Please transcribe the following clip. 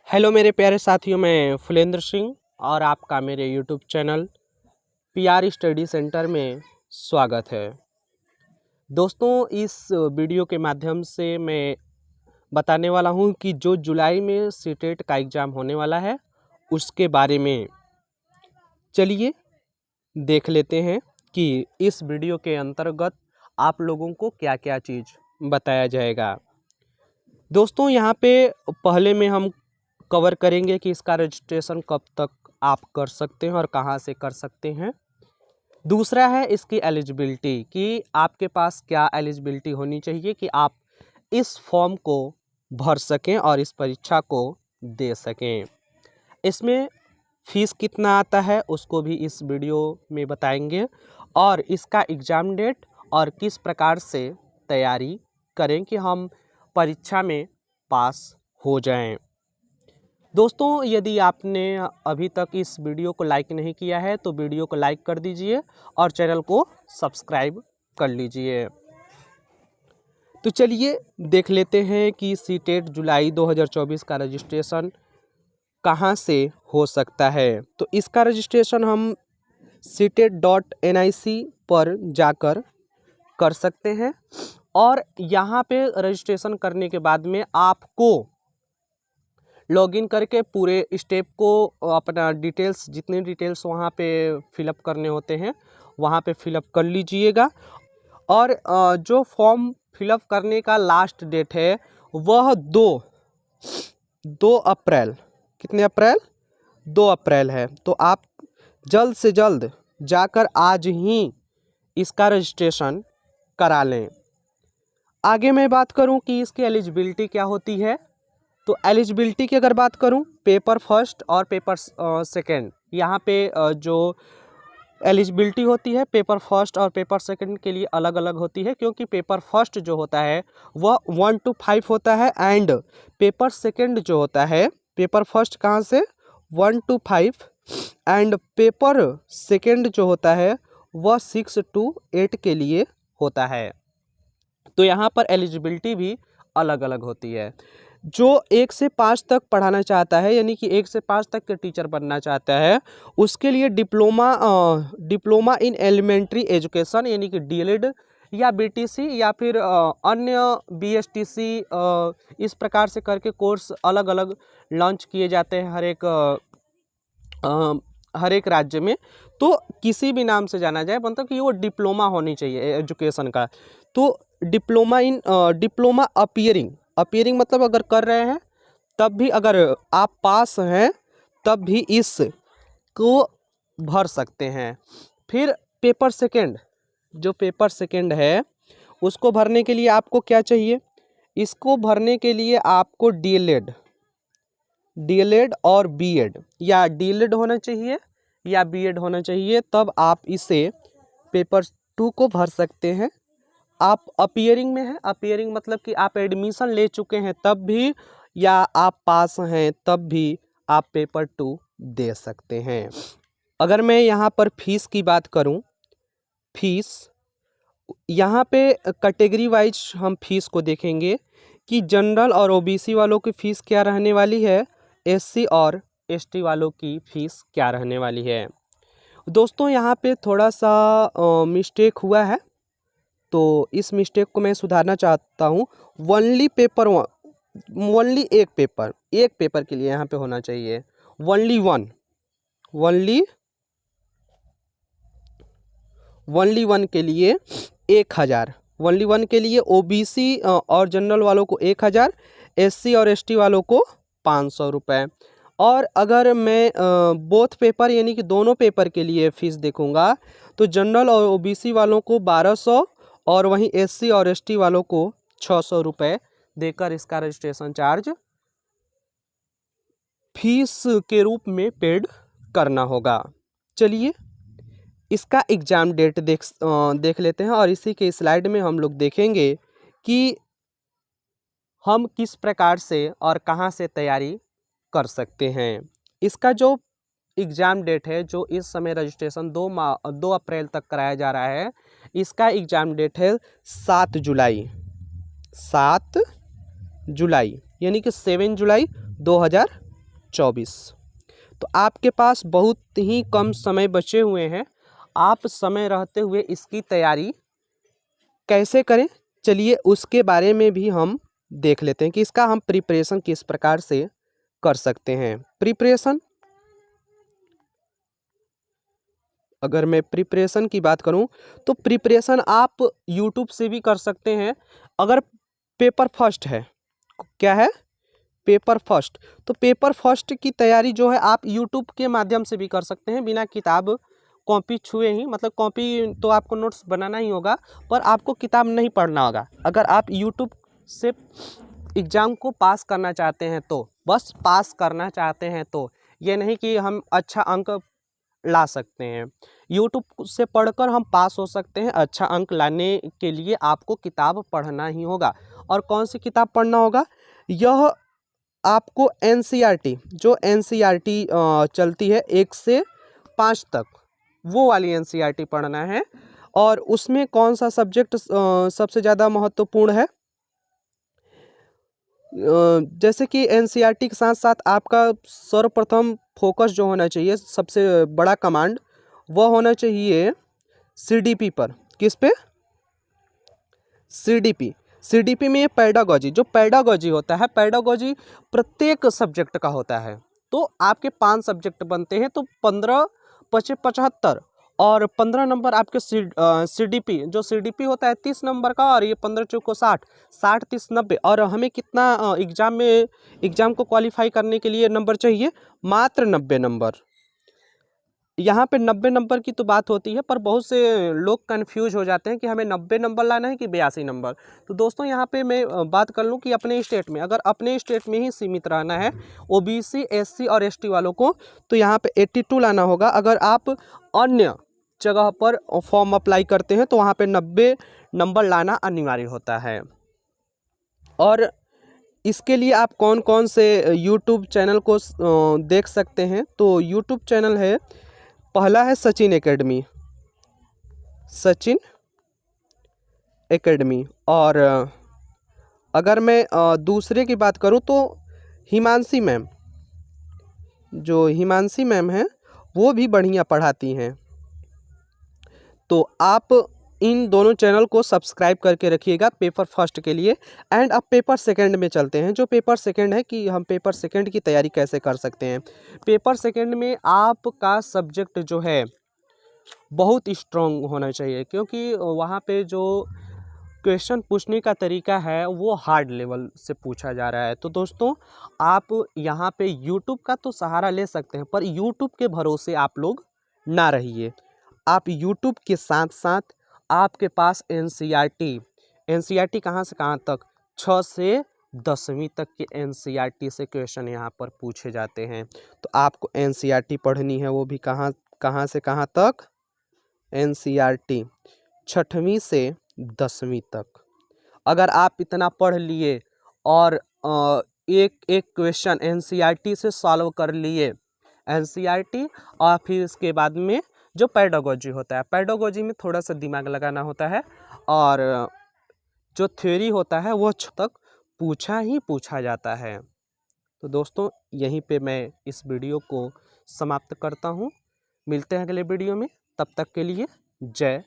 Hello मेरे प्यारे साथियों, मैं फुलेंद्र सिंह और आपका मेरे YouTube channel PR study centre में स्वागत है। दोस्तों, इस वीडियो के माध्यम से मैं बताने वाला हूं कि जो जुलाई में सीटेट का एग्ज़ाम होने वाला है उसके बारे में। चलिए देख लेते हैं कि इस वीडियो के अंतर्गत आप लोगों को क्या क्या चीज़ बताया जाएगा। दोस्तों, यहाँ पे पहले में हम कवर करेंगे कि इसका रजिस्ट्रेशन कब तक आप कर सकते हैं और कहाँ से कर सकते हैं। दूसरा है इसकी एलिजिबिलिटी, कि आपके पास क्या एलिजिबिलिटी होनी चाहिए कि आप इस फॉर्म को भर सकें और इस परीक्षा को दे सकें। इसमें फ़ीस कितना आता है उसको भी इस वीडियो में बताएंगे, और इसका एग्ज़ाम डेट और किस प्रकार से तैयारी करें कि हम परीक्षा में पास हो जाएं। दोस्तों, यदि आपने अभी तक इस वीडियो को लाइक नहीं किया है तो वीडियो को लाइक कर दीजिए और चैनल को सब्सक्राइब कर लीजिए। तो चलिए देख लेते हैं कि सीटेट जुलाई 2024 का रजिस्ट्रेशन कहां से हो सकता है। तो इसका रजिस्ट्रेशन हम CTET.NIC पर जाकर कर सकते हैं, और यहाँ पे रजिस्ट्रेशन करने के बाद में आपको लॉगिन करके पूरे स्टेप को अपना डिटेल्स, जितने डिटेल्स वहाँ पे फिलअप करने होते हैं वहाँ पे फिलअप कर लीजिएगा। और जो फॉर्म फिलअप करने का लास्ट डेट है वह 2 अप्रैल, कितने अप्रैल 2 अप्रैल है। तो आप जल्द से जल्द जाकर आज ही इसका रजिस्ट्रेशन करा लें। आगे मैं बात करूं कि इसकी एलिजिबिलिटी क्या होती है। तो एलिजिबिलिटी की अगर बात करूं, पेपर फर्स्ट और पेपर सेकंड, यहाँ पे जो एलिजिबिलिटी होती है पेपर फर्स्ट और पेपर सेकंड के लिए अलग अलग होती है, क्योंकि पेपर फर्स्ट जो होता है वह 1 to 5 होता है, एंड पेपर सेकंड जो होता है, पेपर फर्स्ट कहाँ से 1 to 5 एंड पेपर सेकंड जो होता है वह 6 to 8 के लिए होता है। तो यहाँ पर एलिजिबिलिटी भी अलग अलग होती है। जो 1 से 5 तक पढ़ाना चाहता है, यानी कि 1 से 5 तक के टीचर बनना चाहता है, उसके लिए डिप्लोमा इन एलिमेंट्री एजुकेशन यानी कि DLED या BTC या फिर अन्य BSTC, इस प्रकार से करके कोर्स अलग अलग लॉन्च किए जाते हैं हर एक राज्य में। तो किसी भी नाम से जाना जाए, मतलब कि वो डिप्लोमा होनी चाहिए एजुकेशन का। तो डिप्लोमा अपीयरिंग मतलब अगर कर रहे हैं तब भी, अगर आप पास हैं तब भी इस को भर सकते हैं। फिर पेपर सेकंड, जो पेपर सेकंड है उसको भरने के लिए आपको क्या चाहिए, इसको भरने के लिए आपको DLED और BEd, या DLED होना चाहिए या BEd होना चाहिए, तब आप इसे पेपर 2 को भर सकते हैं। आप अपीयरिंग में हैं, अपीयरिंग मतलब कि आप एडमिशन ले चुके हैं तब भी, या आप पास हैं तब भी आप पेपर 2 दे सकते हैं। अगर मैं यहाँ पर फीस की बात करूँ, फीस यहाँ पे कैटेगरी वाइज हम फीस को देखेंगे कि जनरल और OBC वालों की फ़ीस क्या रहने वाली है, SC और ST वालों की फ़ीस क्या रहने वाली है। दोस्तों, यहाँ पे थोड़ा सा मिस्टेक हुआ है, तो इस मिस्टेक को मैं सुधारना चाहता हूँ। ओनली एक पेपर के लिए यहाँ पे होना चाहिए ओनली वन के लिए 1000, ओनली वन के लिए OBC और जनरल वालों को 1000, SC और ST वालों को 500 रुपये। और अगर मैं बोथ पेपर यानी कि दोनों पेपर के लिए फ़ीस देखूँगा तो जनरल और OBC वालों को 1200 और वहीं SC और ST वालों को 600 रुपये देकर इसका रजिस्ट्रेशन चार्ज फीस के रूप में पेड करना होगा। चलिए इसका एग्ज़ाम डेट देख लेते हैं, और इसी के स्लाइड में हम लोग देखेंगे कि हम किस प्रकार से और कहां से तैयारी कर सकते हैं। इसका जो एग्ज़ाम डेट है, जो इस समय रजिस्ट्रेशन 2 अप्रैल तक कराया जा रहा है, इसका एग्ज़ाम डेट है 7 जुलाई यानी कि 7 जुलाई 2024। 2024। तो आपके पास बहुत ही कम समय बचे हुए हैं। आप समय रहते हुए इसकी तैयारी कैसे करें, चलिए उसके बारे में भी हम देख लेते हैं कि इसका हम प्रिपरेशन किस प्रकार से कर सकते हैं। प्रिपरेशन, अगर मैं प्रिपरेशन की बात करूं तो प्रिपरेशन आप यूट्यूब से भी कर सकते हैं। अगर पेपर फर्स्ट है, क्या है, पेपर फर्स्ट, तो पेपर फर्स्ट की तैयारी जो है आप यूट्यूब के माध्यम से भी कर सकते हैं, बिना किताब कॉपी छुए ही। मतलब कॉपी तो आपको नोट्स बनाना ही होगा, पर आपको किताब नहीं पढ़ना होगा। अगर आप यूट्यूब से एग्ज़ाम को पास करना चाहते हैं तो, बस पास करना चाहते हैं तो, ये नहीं कि हम अच्छा अंक ला सकते हैं। यूट्यूब से पढ़कर हम पास हो सकते हैं। अच्छा अंक लाने के लिए आपको किताब पढ़ना ही होगा। और कौन सी किताब पढ़ना होगा, यह आपको एनसीईआरटी, जो एनसीईआरटी चलती है 1 से 5 तक, वो वाली एनसीईआरटी पढ़ना है। और उसमें कौन सा सब्जेक्ट सबसे ज़्यादा महत्वपूर्ण है, जैसे कि एनसीईआरटी के साथ साथ आपका सर्वप्रथम फोकस जो होना चाहिए, सबसे बड़ा कमांड वह होना चाहिए सीडीपी पर। किस पे, सीडीपी। सीडीपी में पेडागोजी, जो पेडागोजी होता है, पेडागोजी प्रत्येक सब्जेक्ट का होता है। तो आपके 5 सब्जेक्ट बनते हैं, तो 15 पचे 75 और 15 नंबर आपके सीडीपी, जो सीडीपी होता है 30 नंबर का, और ये 15 चौको 60, 60 30 90। और हमें कितना एग्ज़ाम को क्वालिफाई करने के लिए नंबर चाहिए, मात्र 90 नंबर। यहाँ पे 90 नंबर की तो बात होती है, पर बहुत से लोग कंफ्यूज हो जाते हैं कि हमें 90 नंबर लाना है कि 82 नंबर। तो दोस्तों यहाँ पे मैं बात कर लूँ कि अपने स्टेट में, अगर अपने स्टेट में ही सीमित रहना है ओबीसी एससी और एसटी वालों को, तो यहाँ पे 82 लाना होगा। अगर आप अन्य जगह पर फॉर्म अप्लाई करते हैं तो वहाँ पे 90 नंबर लाना अनिवार्य होता है। और इसके लिए आप कौन कौन से यूट्यूब चैनल को देख सकते हैं, तो यूट्यूब चैनल है, पहला है सचिन एकेडमी, सचिन एकेडमी। और अगर मैं दूसरे की बात करूं तो हिमांशी मैम, जो हिमांशी मैम हैं वो भी बढ़िया पढ़ाती हैं। तो आप इन दोनों चैनल को सब्सक्राइब करके रखिएगा पेपर फर्स्ट के लिए। एंड अब पेपर सेकंड में चलते हैं। जो पेपर सेकंड है कि हम पेपर सेकंड की तैयारी कैसे कर सकते हैं। पेपर सेकंड में आपका सब्जेक्ट जो है बहुत स्ट्रॉन्ग होना चाहिए, क्योंकि वहाँ पे जो क्वेश्चन पूछने का तरीका है वो हार्ड लेवल से पूछा जा रहा है। तो दोस्तों आप यहाँ पे यूट्यूब का तो सहारा ले सकते हैं, पर यूट्यूब के भरोसे आप लोग ना रहिए। आप यूट्यूब के साथ साथ आपके पास एनसीईआरटी कहाँ से कहाँ तक, 6 से 10वीं तक के एनसीईआरटी से क्वेश्चन यहाँ पर पूछे जाते हैं। तो आपको एनसीईआरटी पढ़नी है, वो भी कहाँ से कहाँ तक, एनसीईआरटी 6वीं से 10वीं तक। अगर आप इतना पढ़ लिए और एक एक क्वेश्चन एनसीईआरटी से सॉल्व कर लिए, एनसीईआरटी, और फिर इसके बाद में जो पेडागोजी होता है, पेडागोजी में थोड़ा सा दिमाग लगाना होता है, और जो थ्योरी होता है वो तक पूछा जाता है। तो दोस्तों यहीं पे मैं इस वीडियो को समाप्त करता हूँ। मिलते हैं अगले वीडियो में, तब तक के लिए जय